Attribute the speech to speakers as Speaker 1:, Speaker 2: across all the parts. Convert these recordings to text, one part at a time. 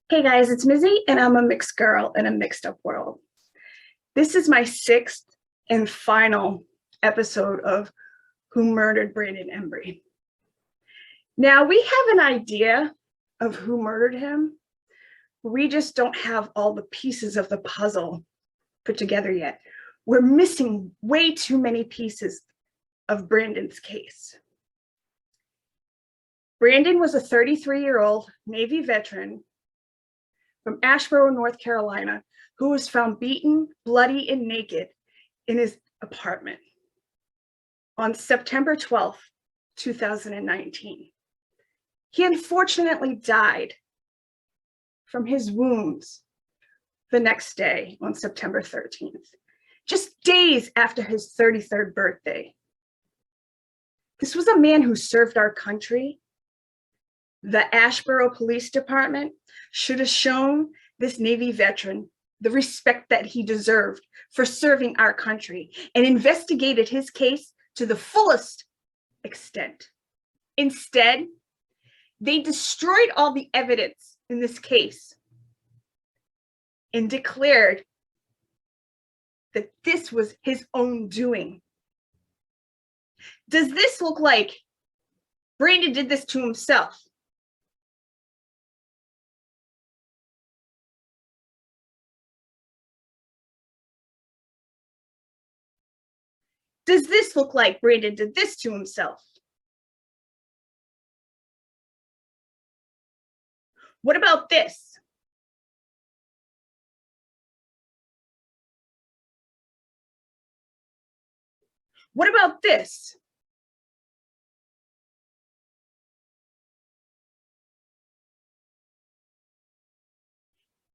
Speaker 1: Hey guys, it's Mizzy, and I'm a mixed girl in a mixed up world. This is my sixth and final episode of Who Murdered Brandon Embry. Now, we have an idea of who murdered him. We just don't have all the pieces of the puzzle put together yet. We're missing way too many pieces of Brandon's case. Brandon was a 33-year-old Navy veteran from Asheboro, North Carolina, who was found beaten, bloody, and naked in his apartment on September 12th, 2019. He unfortunately died from his wounds the next day on September 13th, just days after his 33rd birthday. This was a man who served our country. The Asheboro Police Department should have shown this Navy veteran the respect that he deserved for serving our country and investigated his case to the fullest extent. Instead, they destroyed all the evidence in this case and declared that this was his own doing. Does this look like Brandon did this to himself? Does this look like Brandon did this to himself? What about this? What about this?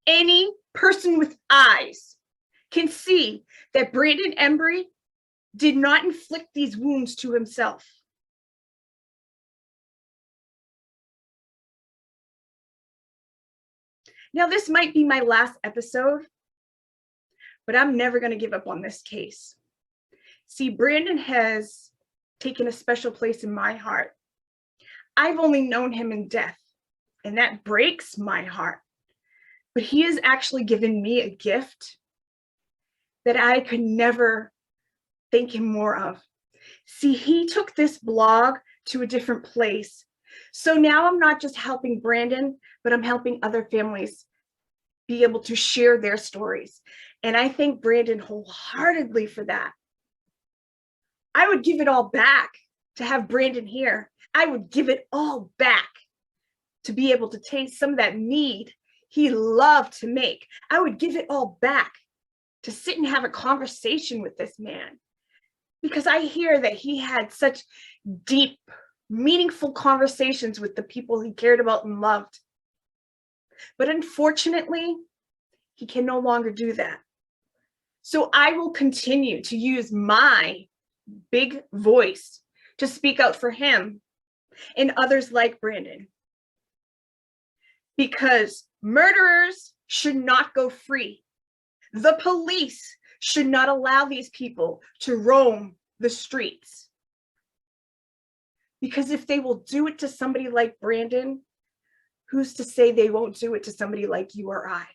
Speaker 1: Any person with eyes can see that Brandon Embry did not inflict these wounds to himself. Now, this might be my last episode, but I'm never going to give up on this case. See, Brandon has taken a special place in my heart. I've only known him in death, and that breaks my heart. But he has actually given me a gift that I could never thank him more of. See, he took this blog to a different place. So now I'm not just helping Brandon, but I'm helping other families be able to share their stories. And I thank Brandon wholeheartedly for that. I would give it all back to have Brandon here. I would give it all back to be able to taste some of that mead he loved to make. I would give it all back to sit and have a conversation with this man, because I hear that he had such deep, meaningful conversations with the people he cared about and loved. But unfortunately, he can no longer do that. So I will continue to use my big voice to speak out for him and others like Brandon. Because murderers should not go free. The police should not allow these people to roam the streets. Because if they will do it to somebody like Brandon, who's to say they won't do it to somebody like you or I?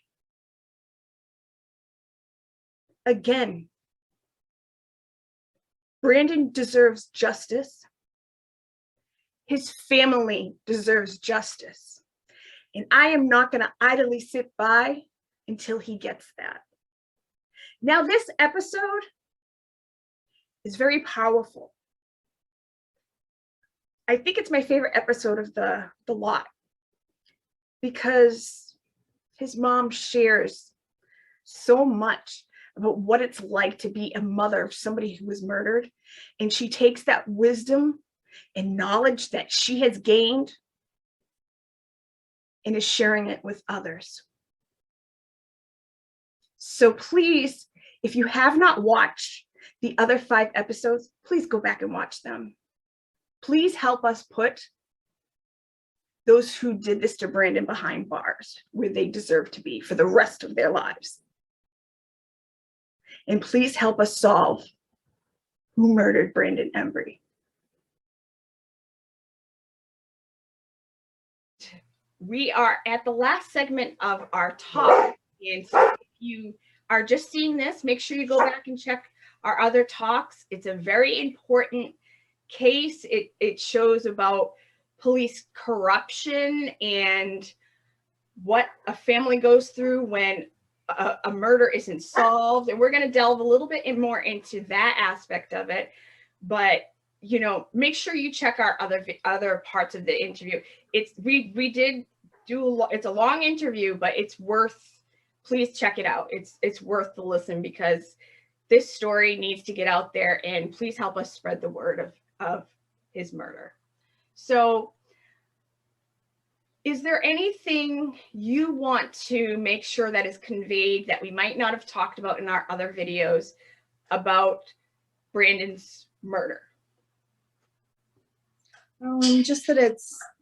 Speaker 1: Again, Brandon deserves justice. His family deserves justice. And I am not going to idly sit by until he gets that. Now, this episode is very powerful. I think it's my favorite episode of the lot, because his mom shares so much about what it's like to be a mother of somebody who was murdered. And she takes that wisdom and knowledge that she has gained and is sharing it with others. So please, if you have not watched the other 5 episodes, please go back and watch them. Please help us put those who did this to Brandon behind bars where they deserve to be for the rest of their lives. And please help us solve who murdered Brandon Embry. we are at the last segment of our talk. And so if you are just seeing this, make sure you go back and check our other talks. It's a very important case. It shows about police corruption and what a family goes through when a murder isn't solved. And we're going to delve a little bit more into that aspect of it. But, you know, make sure you check our other parts of the interview. We did do it's a long interview, but it's worth, please check it out. It's worth the listen, because this story needs to get out there, and please help us spread the word of his murder. So is there anything you want to make sure that is conveyed that we might not have talked about in our other videos about Brandon's murder?
Speaker 2: Just that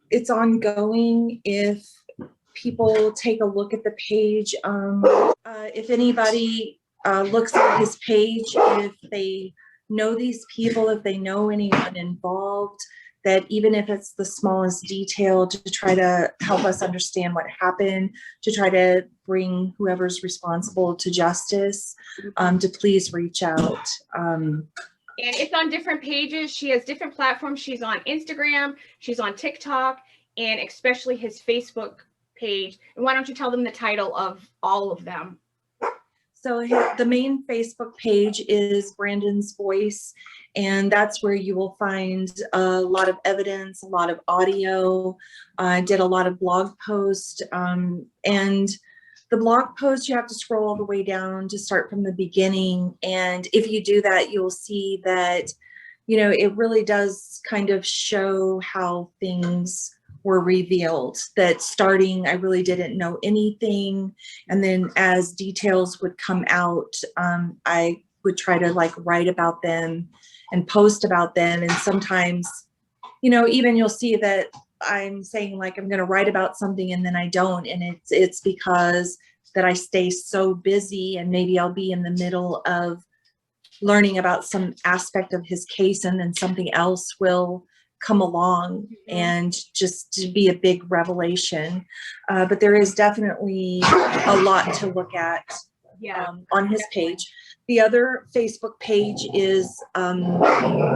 Speaker 2: it's ongoing. If people take a look at the page, if anybody looks at his page, if they know these people, if they know anyone involved, that even if it's the smallest detail, to try to help us understand what happened, to try to bring whoever's responsible to justice, to please reach out.
Speaker 1: And it's on different pages. She has different platforms. She's on Instagram, she's on TikTok, and especially his Facebook page. And why don't you tell them the title of all of them?
Speaker 2: So the main Facebook page is Brandon's Voice, and that's where you will find a lot of evidence, a lot of audio. I did a lot of blog posts, and the blog post, you have to scroll all the way down to start from the beginning. And if you do that, you'll see that, you know, it really does kind of show how things were revealed. That starting, I really didn't know anything. And then as details would come out, I would try to like write about them and post about them. And sometimes, you know, even you'll see that I'm saying like, I'm going to write about something and then I don't. And it's because that I stay so busy, and maybe I'll be in the middle of learning about some aspect of his case, and then something else will come along and just to be a big revelation. But there is definitely a lot to look at on his page. The other Facebook page is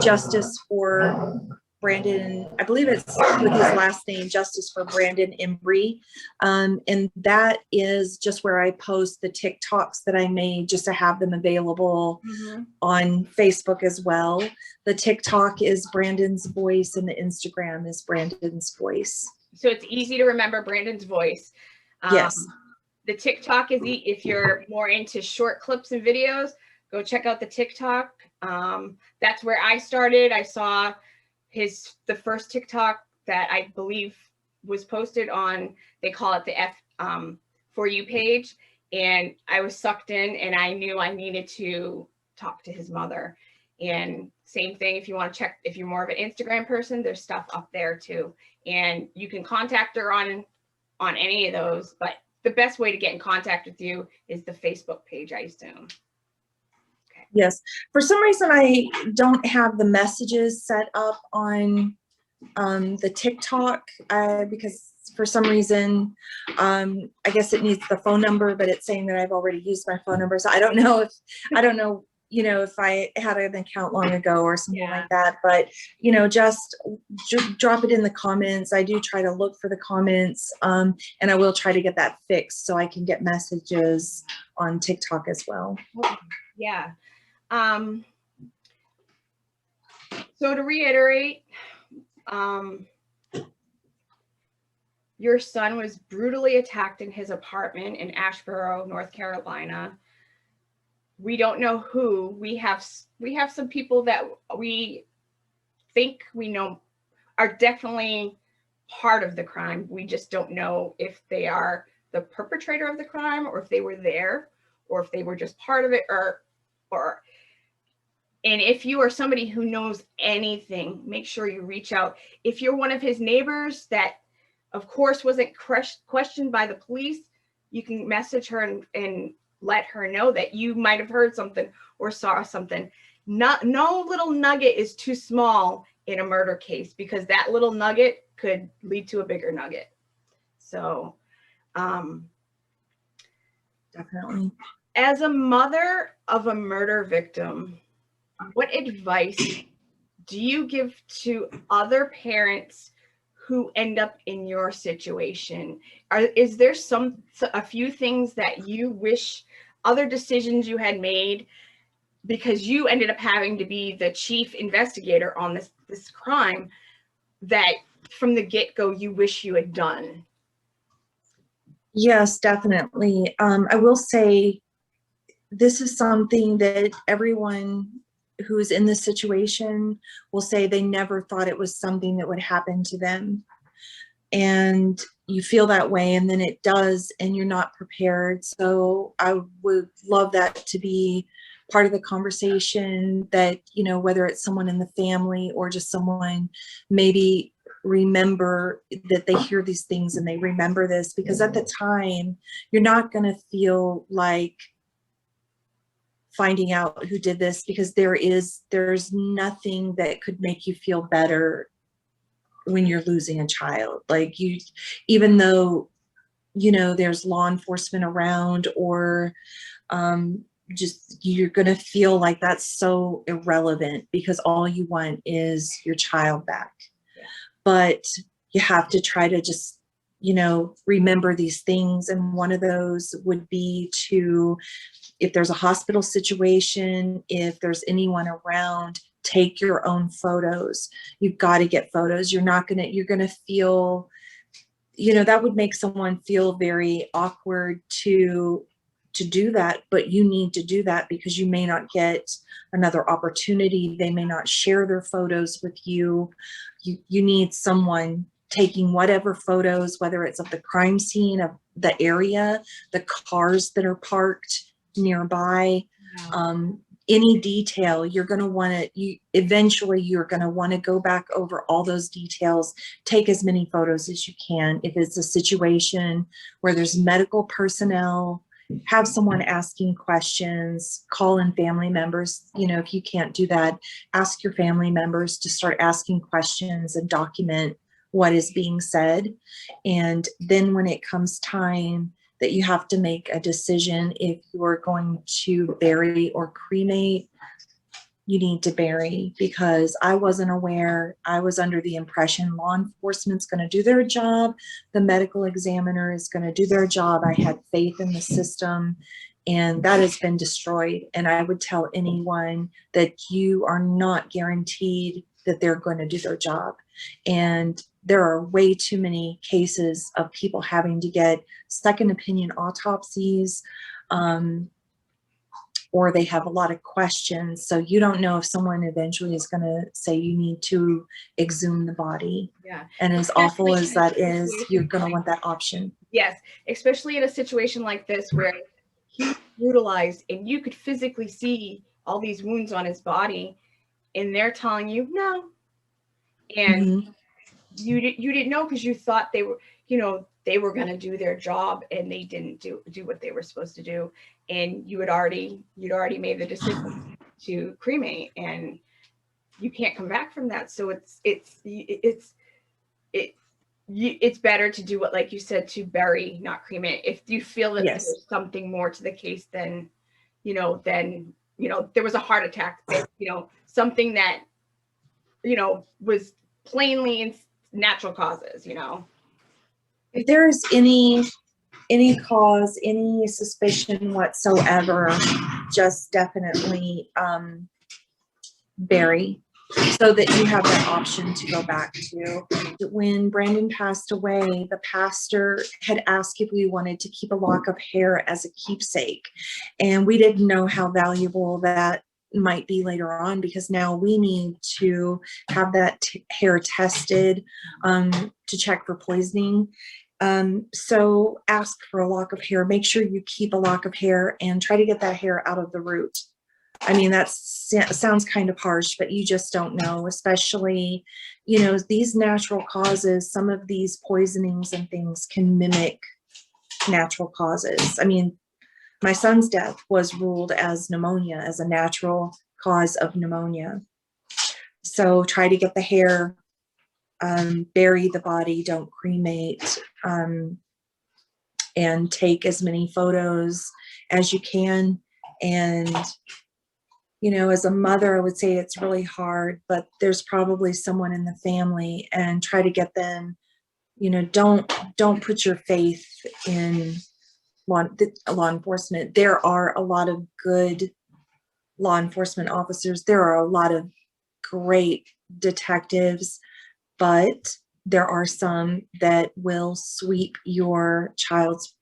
Speaker 2: Justice for Brandon, I believe it's with his last name, Justice for Brandon Embry. And that is just where I post the TikToks that I made, just to have them available on Facebook as well. The TikTok is Brandon's Voice, and the Instagram is Brandon's Voice.
Speaker 1: So it's easy to remember Brandon's Voice.
Speaker 2: Yes.
Speaker 1: The TikTok is, if you're more into short clips and videos, go check out the TikTok. That's where I started. I saw the first TikTok that I believe was posted on, they call it the For You page. And I was sucked in, and I knew I needed to talk to his mother. And same thing, if you want to check, if you're more of an Instagram person, there's stuff up there too. And you can contact her on any of those, but the best way to get in contact with you is the Facebook page, I assume. Okay.
Speaker 2: Yes. For some reason, I don't have the messages set up on the TikTok because for some reason, I guess it needs the phone number, but it's saying that I've already used my phone number. So I don't know, you know, if I had an account long ago or something like that, but, you know, just drop it in the comments. I do try to look for the comments, and I will try to get that fixed so I can get messages on TikTok as well.
Speaker 1: Yeah. So to reiterate, your son was brutally attacked in his apartment in Asheboro, North Carolina. We don't know who. We have some people that we think we know are definitely part of the crime. We just don't know if they are the perpetrator of the crime, or if they were there, or if they were just part of it, and if you are somebody who knows anything, make sure you reach out. If you're one of his neighbors that, of course, wasn't questioned by the police, you can message her and let her know that you might have heard something or saw something. No little nugget is too small in a murder case, because that little nugget could lead to a bigger nugget. So,
Speaker 2: Definitely.
Speaker 1: as a mother of a murder victim, what advice do you give to other parents who end up in your situation? Is there a few things that you wish, other decisions you had made, because you ended up having to be the chief investigator on this crime, that from the get-go you wish you had done?
Speaker 2: Yes, definitely. I will say this is something that everyone who's in this situation will say they never thought it was something that would happen to them. And you feel that way, and then it does, and you're not prepared. So I would love that to be part of the conversation, that, you know, whether it's someone in the family or just someone maybe remember that they hear these things and they remember this, because at the time you're not going to feel like finding out who did this, because there's nothing that could make you feel better when you're losing a child. Like, you, even though, you know, there's law enforcement around, or just, you're going to feel like that's so irrelevant, because all you want is your child back. But you have to try to just, you know, remember these things. And one of those would be to, if there's a hospital situation, if there's anyone around, take your own photos. You've got to get photos. You're going to feel, you know, that would make someone feel very awkward to do that, but you need to do that, because you may not get another opportunity. They may not share their photos with you. You need someone taking whatever photos, whether it's of the crime scene, of the area, the cars that are parked nearby, any detail. You're going to want to, eventually you're going to want to go back over all those details, take as many photos as you can. If it's a situation where there's medical personnel, have someone asking questions, call in family members. You know, if you can't do that, ask your family members to start asking questions and document what is being said. And then when it comes time that you have to make a decision if you're going to bury or cremate, you need to bury, because I wasn't aware. I was under the impression law enforcement's going to do their job, the medical examiner is going to do their job. I had faith in the system, and that has been destroyed. And I would tell anyone that you are not guaranteed that they're going to do their job. And there are way too many cases of people having to get second opinion autopsies, or they have a lot of questions. So you don't know if someone eventually is going to say you need to exhume the body.
Speaker 1: Yeah.
Speaker 2: And as awful as that is, you're going to want that option.
Speaker 1: Yes, especially in a situation like this where he was brutalized and you could physically see all these wounds on his body, and they're telling you no. And you didn't know, because you thought they were, you know, they were going to do their job, and they didn't do what they were supposed to do. And you'd already made the decision to cremate, and you can't come back from that. So it's better to do what, like you said, to bury, not cremate. If you feel that there's something more to the case, then there was a heart attack, something that, was plainly natural causes,
Speaker 2: If there's any cause, any suspicion whatsoever, just definitely bury, so that you have that option to go back to. When Brandon passed away, the pastor had asked if we wanted to keep a lock of hair as a keepsake. And we didn't know how valuable that might be later on, because now we need to have that hair tested to check for poisoning. So ask for a lock of hair. Make sure you keep a lock of hair, and try to get that hair out of the root. I mean, that sounds kind of harsh, but you just don't know, especially, these natural causes. Some of these poisonings and things can mimic natural causes. I mean, my son's death was ruled as pneumonia, as a natural cause of pneumonia. So try to get the hair, bury the body, don't cremate. and take as many photos as you can. And, you know, as a mother, I would say it's really hard, but there's probably someone in the family, and try to get them, you know, don't put your faith in law enforcement. There are a lot of good law enforcement officers. There are a lot of great detectives, but there are some that will sweep your child's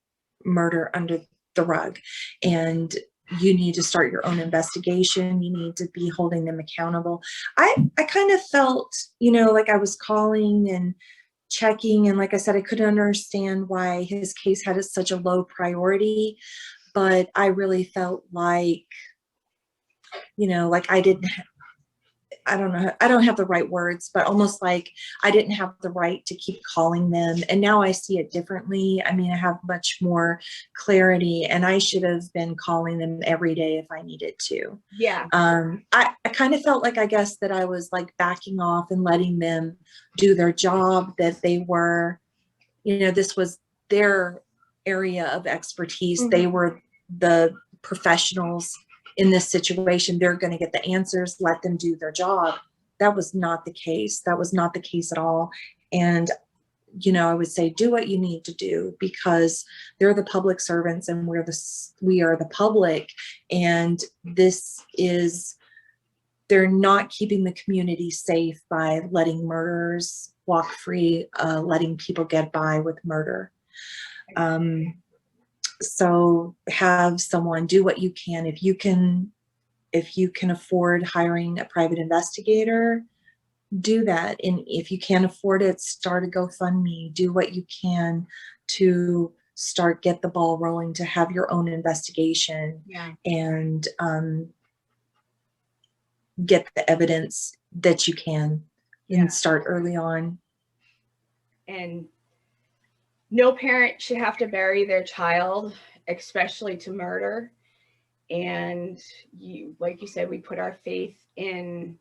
Speaker 2: murder under the rug, and you need to start your own investigation. You need to be holding them accountable. I kind of felt, you know, like I was calling and checking, and like I said, I couldn't understand why his case had such a low priority, but I really felt like, you know, like I don't know, I don't have the right words, but almost like I didn't have the right to keep calling them. And now I see it differently. I mean, I have much more clarity, and I should have been calling them every day if I needed to.
Speaker 1: Yeah.
Speaker 2: I kind of felt like, I guess, that I was like backing off and letting them do their job, that they were, you know, this was their area of expertise. They were the professionals in this situation. They're going to get the answers, let them do their job. That was not the case. That was not the case at all. And, you know, I would say do what you need to do, because they're the public servants, and we are the public. And they're not keeping the community safe by letting murderers walk free, letting people get by with murder. So have someone do what you can. If you can afford hiring a private investigator, do that. And if you can't afford it, start a GoFundMe. Do what you can to get the ball rolling, to have your own investigation.
Speaker 1: Yeah.
Speaker 2: And get the evidence that you can.
Speaker 1: Yeah.
Speaker 2: And start early on.
Speaker 1: And no parent should have to bury their child, especially to murder. And like you said, we put our faith in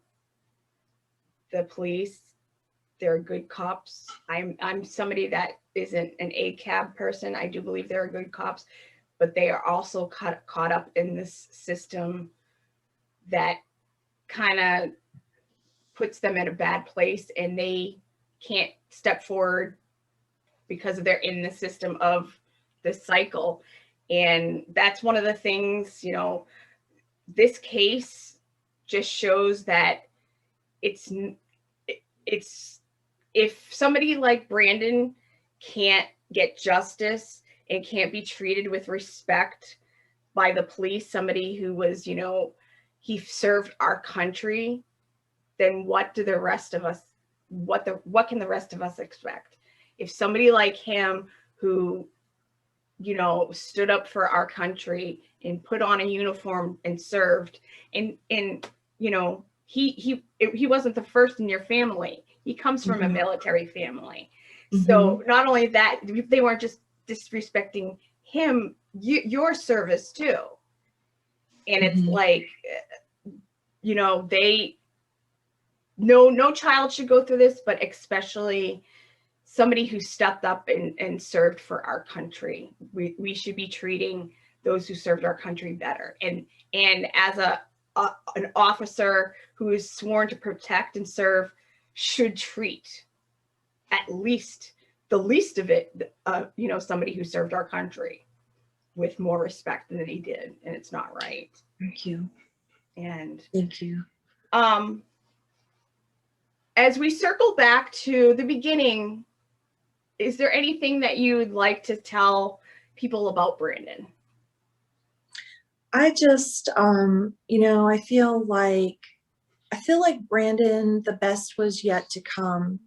Speaker 1: the police. They're good cops. I'm somebody that isn't an ACAB person. I do believe they're good cops, but they are also caught up in this system that kind of puts them in a bad place, and they can't step forward because they're in the system of the cycle. And that's one of the things, you know, this case just shows that it's if somebody like Brandon can't get justice and can't be treated with respect by the police, somebody who was, you know, he served our country, then what do the rest of us, what can the rest of us expect? If somebody like him, who, you know, stood up for our country and put on a uniform and served, and you know, he wasn't the first in your family. He comes from a military family. So not only that, they weren't just disrespecting him, your service too. And it's like, you know, no child should go through this, but especially somebody who stepped up and served for our country. We should be treating those who served our country better. And as an officer who is sworn to protect and serve should treat at least the least of it, you know, somebody who served our country with more respect than he did. And it's not right.
Speaker 2: Thank you.
Speaker 1: And
Speaker 2: thank you.
Speaker 1: As we circle back to the beginning, is there anything that you would like to tell people about Brandon?
Speaker 2: I just, you know, I feel like Brandon, the best was yet to come.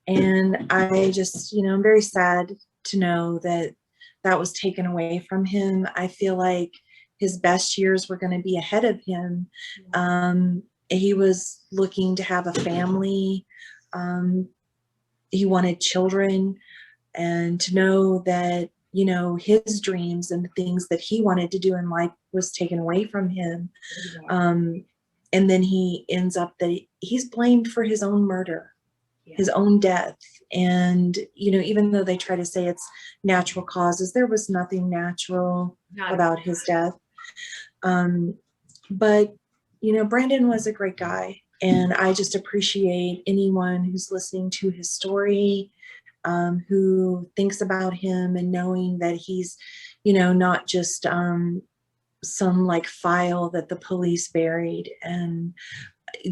Speaker 2: And I just, you know, I'm very sad to know that was taken away from him. I feel like his best years were going to be ahead of him. He was looking to have a family. He wanted children, and to know that, you know, his dreams and the things that he wanted to do in life was taken away from him. And then he ends up that he's blamed for his own murder. his own death. And, you know, even though they try to say it's natural causes, there was nothing natural about his death. But, you know, Brandon was a great guy, and I just appreciate anyone who's listening to his story, who thinks about him and knowing that he's, you know, not just some like file that the police buried, and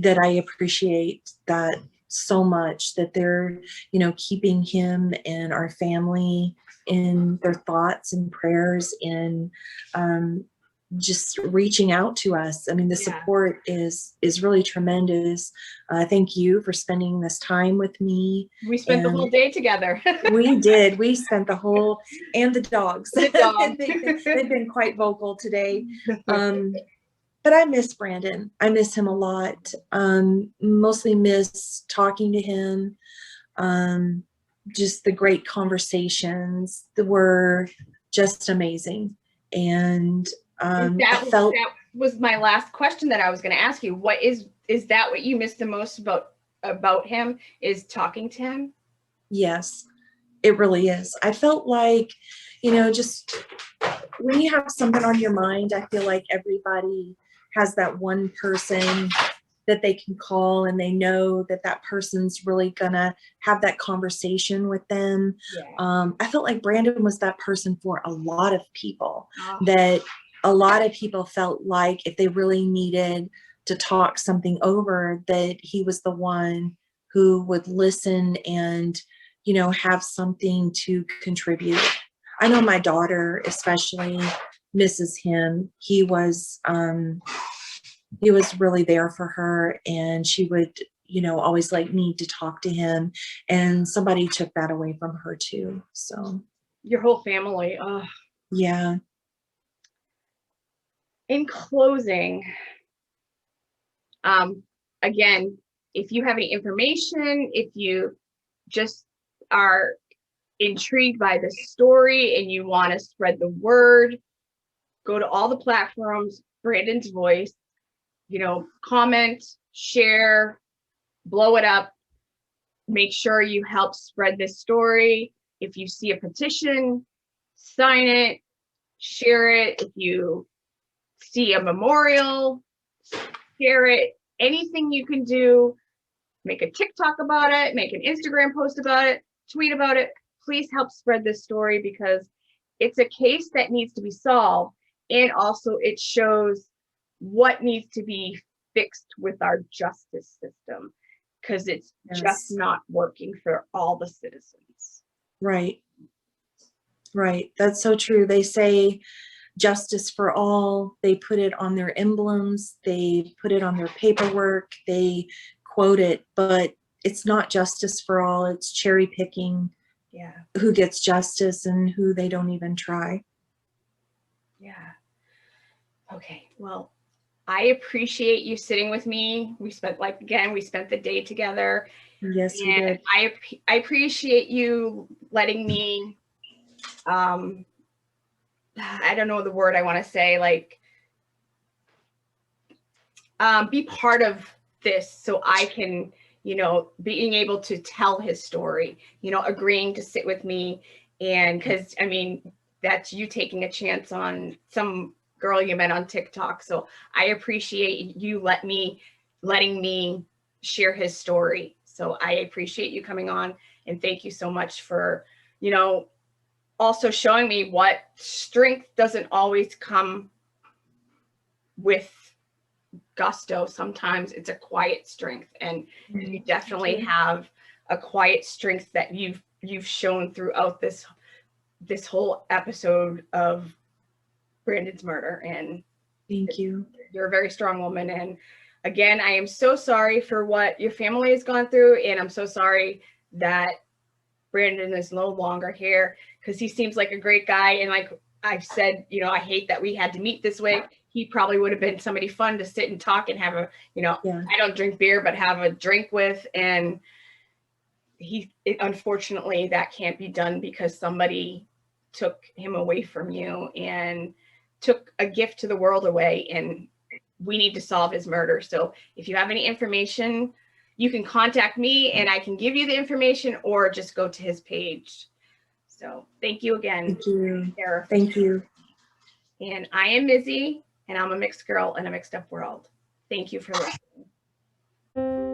Speaker 2: that I appreciate that so much, that they're, you know, keeping him and our family in their thoughts and prayers, and just reaching out to us. I mean, the support is really tremendous. Thank you for spending this time with me.
Speaker 1: We spent the whole day together.
Speaker 2: We did. We spent the whole, and the dogs.
Speaker 1: The dogs.
Speaker 2: They've been quite vocal today. But I miss Brandon. I miss him a lot. Mostly miss talking to him. Just the great conversations that were just amazing. And
Speaker 1: that was my last question that I was going to ask you. What is that what you miss the most about him, is talking to him?
Speaker 2: Yes, it really is. I felt like, you know, just when you have something on your mind, I feel like everybody has that one person that they can call, and they know that that person's really gonna have that conversation with them. I felt like Brandon was that person for a lot of people, that a lot of people felt like if they really needed to talk something over, that he was the one who would listen and, you know, have something to contribute. I know my daughter especially misses him. He was really there for her, and she would, you know, always like need to talk to him, and somebody took that away from her too. So
Speaker 1: your whole family.
Speaker 2: Yeah.
Speaker 1: In closing, again, if you have any information, if you just are intrigued by the story and you want to spread the word, go to all the platforms, Brandon's Voice, you know, comment, share, blow it up. Make sure you help spread this story. If you see a petition, sign it, share it. If you see a memorial, share it. Anything you can do, make a TikTok about it, make an Instagram post about it, tweet about it. Please help spread this story, because it's a case that needs to be solved, and also it shows what needs to be fixed with our justice system, because it's just not working for all the citizens.
Speaker 2: Right. That's so true. They say justice for all. They put it on their emblems. They put it on their paperwork. They quote it, but it's not justice for all. It's cherry picking who gets justice and who they don't even try.
Speaker 1: Okay. Well, I appreciate you sitting with me. We spent the day together.
Speaker 2: Yes, we did.
Speaker 1: I appreciate you letting me, I don't know the word I want to say, like, be part of this, so I can, you know, being able to tell his story, you know, agreeing to sit with me. And because, I mean, that's you taking a chance on some girl you met on TikTok. So I appreciate you letting me share his story. So I appreciate you coming on, and thank you so much for, you know, also showing me what strength doesn't always come with gusto. Sometimes it's a quiet strength, and you definitely have a quiet strength that you've shown throughout this whole episode of Brandon's murder. And
Speaker 2: thank you.
Speaker 1: You're a very strong woman. And again, I am so sorry for what your family has gone through, and I'm so sorry that Brandon is no longer here, because he seems like a great guy. And like I've said, you know, I hate that we had to meet this way. He probably would have been somebody fun to sit and talk and have a, you know, I don't drink beer, but have a drink with. And unfortunately, that can't be done, because somebody took him away from you and took a gift to the world away, and we need to solve his murder. So if you have any information, you can contact me and I can give you the information or just go to his page. So thank you again.
Speaker 2: Thank you.
Speaker 1: Sarah.
Speaker 2: Thank you.
Speaker 1: And I am Mizzy, and I'm a mixed girl in a mixed up world. Thank you for listening.